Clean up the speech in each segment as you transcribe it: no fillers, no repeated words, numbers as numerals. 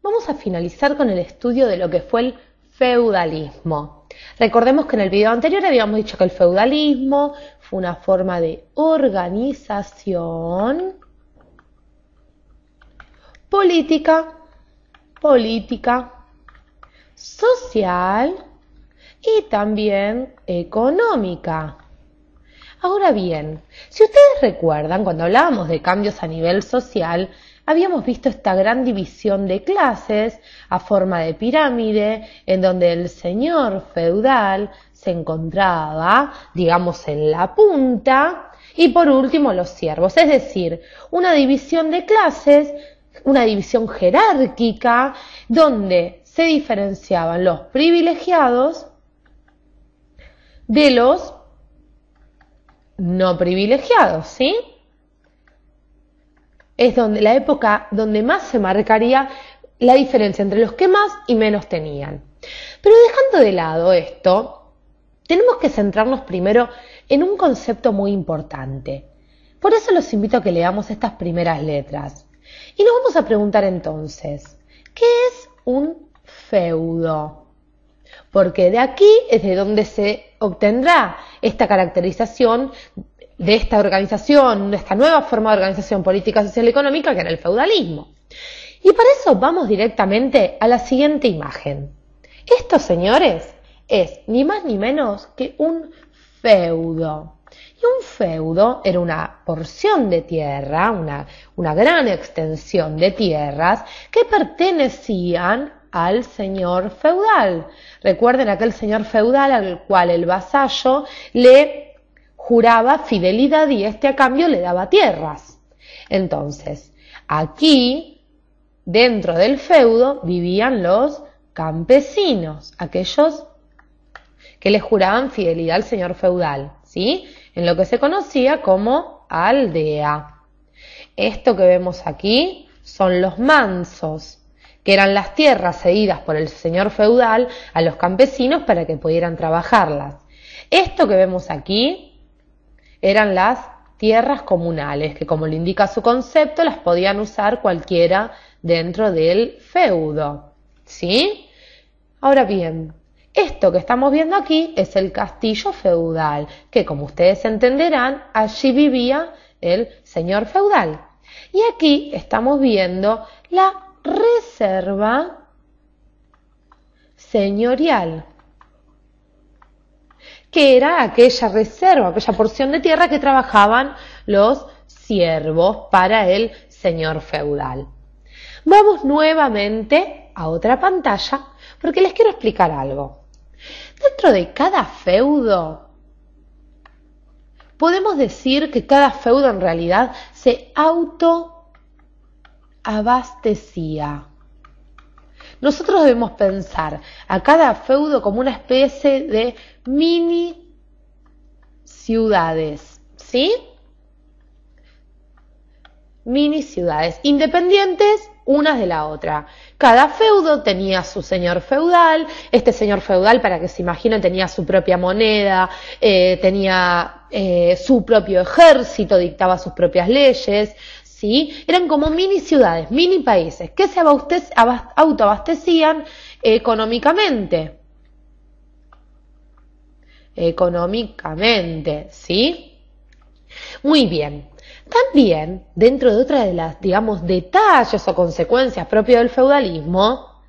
vamos a finalizar con el estudio de lo que fue el feudalismo. Recordemos que en el video anterior habíamos dicho que el feudalismo fue una forma de organización política, social y también económica. Ahora bien, si ustedes recuerdan, cuando hablábamos de cambios a nivel social, habíamos visto esta gran división de clases a forma de pirámide, en donde el señor feudal se encontraba, digamos, en la punta, y por último los siervos, es decir, una división de clases, una división jerárquica, donde se diferenciaban los privilegiados de los no privilegiados, ¿sí? Es donde la época donde más se marcaría la diferencia entre los que más y menos tenían. Pero dejando de lado esto, tenemos que centrarnos primero en un concepto muy importante. Por eso los invito a que leamos estas primeras letras. Y nos vamos a preguntar entonces, ¿qué es un feudo? Porque de aquí es de donde se obtendrá esta caracterización de esta organización, de esta nueva forma de organización política, social y económica que era el feudalismo. Y para eso vamos directamente a la siguiente imagen. Esto, señores, es ni más ni menos que un feudo. Y un feudo era una porción de tierra, una gran extensión de tierras que pertenecían al señor feudal. Recuerden aquel señor feudal al cual el vasallo le juraba fidelidad y este a cambio le daba tierras. Entonces, aquí, dentro del feudo, vivían los campesinos, aquellos que le juraban fidelidad al señor feudal, ¿sí? En lo que se conocía como aldea. Esto que vemos aquí son los mansos, que eran las tierras cedidas por el señor feudal a los campesinos para que pudieran trabajarlas. Esto que vemos aquí eran las tierras comunales, que como le indica su concepto, las podían usar cualquiera dentro del feudo, ¿sí? Ahora bien, esto que estamos viendo aquí es el castillo feudal, que como ustedes entenderán, allí vivía el señor feudal. Y aquí estamos viendo la reserva señorial, que era aquella reserva, aquella porción de tierra que trabajaban los siervos para el señor feudal. Vamos nuevamente a otra pantalla porque les quiero explicar algo. Dentro de cada feudo, podemos decir que cada feudo en realidad se autoabastecía. Nosotros debemos pensar a cada feudo como una especie de mini ciudades, ¿sí? Mini ciudades, independientes unas de la otra. Cada feudo tenía su señor feudal, este señor feudal, para que se imaginen, tenía su propia moneda, tenía su propio ejército, dictaba sus propias leyes, ¿sí? Eran como mini ciudades, mini países, que se autoabastecían económicamente. ¿Sí? Muy bien. También, dentro de otra de las, digamos, detalles o consecuencias propios del feudalismo,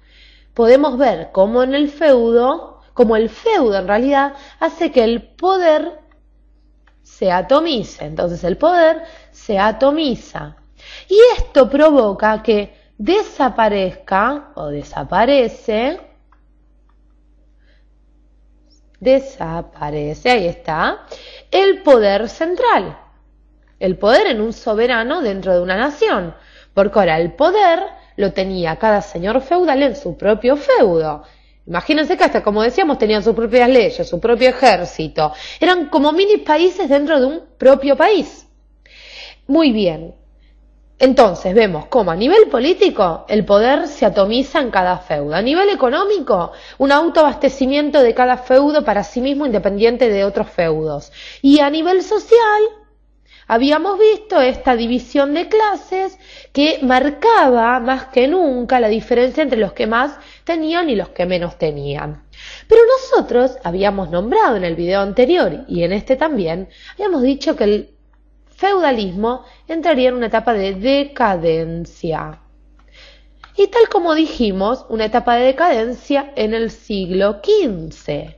podemos ver cómo en el feudo, como el feudo en realidad hace que el poder se atomice. Entonces el poder se atomiza. Y esto provoca que desaparezca o desaparece, ahí está, el poder central. El poder en un soberano dentro de una nación, porque ahora el poder lo tenía cada señor feudal en su propio feudo. Imagínense que hasta, como decíamos, tenían sus propias leyes, su propio ejército. Eran como mini países dentro de un propio país. Muy bien. Entonces vemos cómo a nivel político el poder se atomiza en cada feudo. A nivel económico, un autoabastecimiento de cada feudo para sí mismo independiente de otros feudos. Y a nivel social, Habíamos visto esta división de clases que marcaba más que nunca la diferencia entre los que más tenían y los que menos tenían. Pero nosotros habíamos nombrado en el video anterior y en este también, habíamos dicho que el feudalismo entraría en una etapa de decadencia. Y tal como dijimos, una etapa de decadencia en el siglo XV.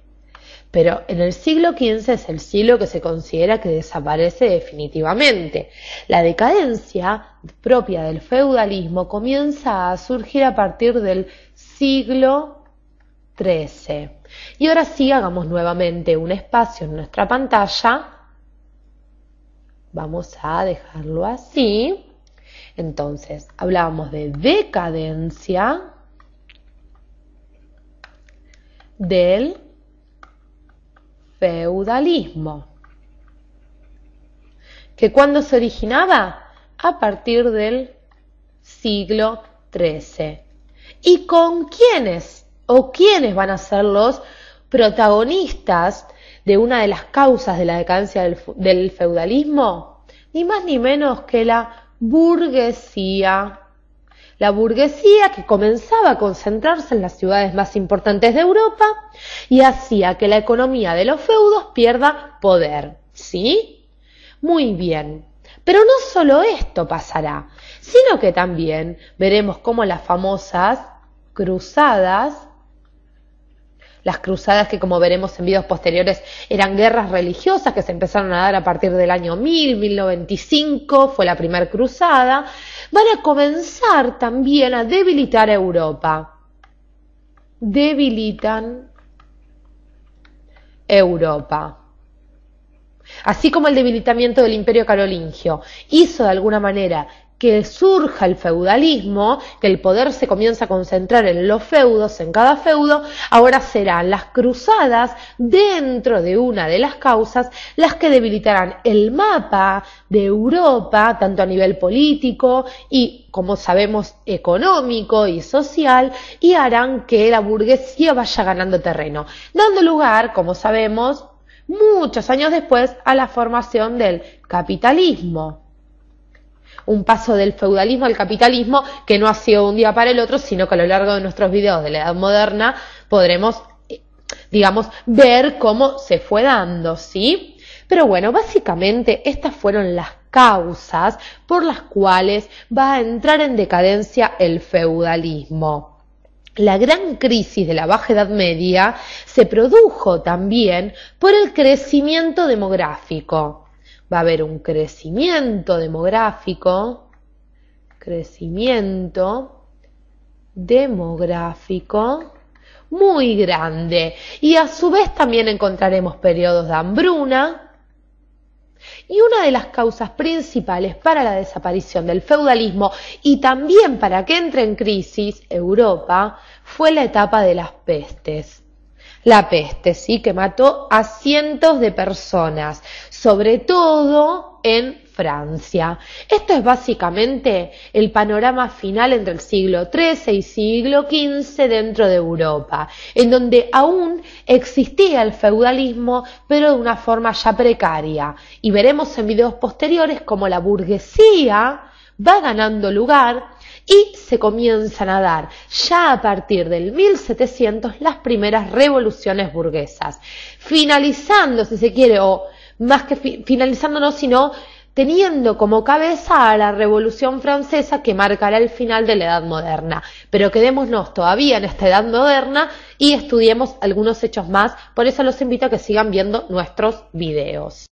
Pero en el siglo XV es el siglo que se considera que desaparece definitivamente. La decadencia propia del feudalismo comienza a surgir a partir del siglo XIII. Y ahora sí, hagamos nuevamente un espacio en nuestra pantalla. Vamos a dejarlo así. Entonces, hablábamos de decadencia del feudalismo, que cuando se originaba a partir del siglo XIII. ¿Y con quiénes o quiénes van a ser los protagonistas de una de las causas de la decadencia del feudalismo? Ni más ni menos que la burguesía. La burguesía que comenzaba a concentrarse en las ciudades más importantes de Europa y hacía que la economía de los feudos pierda poder. ¿Sí? Muy bien. Pero no solo esto pasará, sino que también veremos cómo las famosas cruzadas, las cruzadas que como veremos en videos posteriores eran guerras religiosas que se empezaron a dar a partir del año 1095, fue la primera cruzada, van a comenzar también a debilitar Europa. Debilitan Europa. Así como el debilitamiento del Imperio Carolingio hizo de alguna manera que surja el feudalismo, que el poder se comienza a concentrar en los feudos, en cada feudo, ahora serán las cruzadas dentro de una de las causas las que debilitarán el mapa de Europa, tanto a nivel político y, como sabemos, económico y social, y harán que la burguesía vaya ganando terreno, dando lugar, como sabemos, muchos años después, a la formación del capitalismo. Un paso del feudalismo al capitalismo que no ha sido de un día para el otro, sino que a lo largo de nuestros videos de la Edad Moderna podremos, ver cómo se fue dando, ¿sí? Pero bueno, básicamente estas fueron las causas por las cuales va a entrar en decadencia el feudalismo. La gran crisis de la Baja Edad Media se produjo también por el crecimiento demográfico. Va a haber un crecimiento demográfico muy grande. Y a su vez también encontraremos periodos de hambruna. Y una de las causas principales para la desaparición del feudalismo y también para que entre en crisis Europa fue la etapa de las pestes. La peste, sí, que mató a cientos de personas, sobre todo en Francia. Esto es básicamente el panorama final entre el siglo XIII y siglo XV dentro de Europa, en donde aún existía el feudalismo, pero de una forma ya precaria. Y veremos en videos posteriores cómo la burguesía va ganando lugar y se comienzan a dar ya a partir del 1700 las primeras revoluciones burguesas, finalizando, si se quiere, o más que finalizando no, sino teniendo como cabeza a la Revolución Francesa que marcará el final de la Edad Moderna. Pero quedémonos todavía en esta Edad Moderna y estudiemos algunos hechos más, por eso los invito a que sigan viendo nuestros videos.